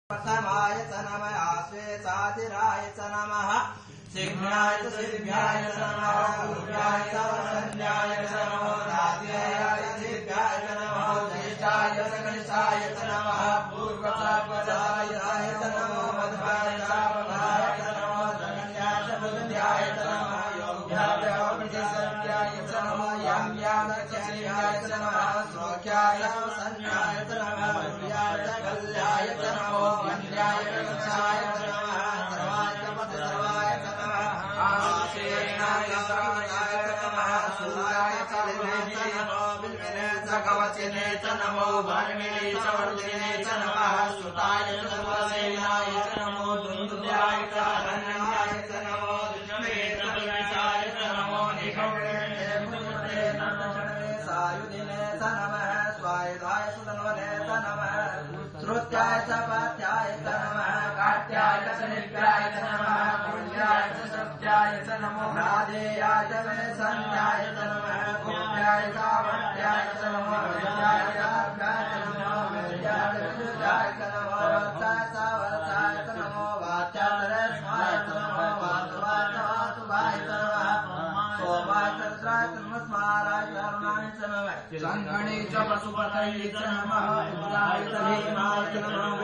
प्रथमाय च नमः आश्वेताधिराय च नमः सिंहाय च सिद्ध्याय च नमः पूर्व्याय च वसन्याय च नमो रात्याय दिव्याय च नमो ज्येष्ठाय च कनिष्ठाय च नमः पूर्वपदाय च नमो मध्वाय च प्रभाय च नमो धन्याय च बुद्ध्याय च नमः योग्याय प्रतिसर्याय च नमो याम्याय च चर्याय च नमः श्लोक्याय च वसन्याय च नमः पूर्व्याय च कल्याय च नमो वन्द्याय च वत्साय च नमः सर्वाय च सर्वाय च नमः आशेनाय च नमः सूराय च नमो बिल्विने च कवचिने च नमो वर्मिणे च वर्धिने च नमः सुताय च सर्वसेनाय च नमो दुन्दुभ्याय च धन्याय च नमो दुष्मे च विनाशाय च नमो निखौणे मुनिते नमः सायुधिने च नमः स्वायुधाय च तन्वने च नमः श्रुत्याय च पात्याय च नमः काट्याय च नित्याय च नमः पुण्याय च सत्याय च नमो राधेयाय च वेसन्याय च नमः गुप्त्याय च वट्याय च नमो विद्याय च अभ्याय च नमो विद्याय च विद्याय च नमो वत्साय च वत्साय च नमो वाच्याय च रेश्माय च नमो वासुवाय च वासुवाय च नमः सोमाय च रुद्राय च नमस्माराय च अरुणाय च नमः सङ्गणे च पशुपतये च नमः उदाय च भीमाय च नमः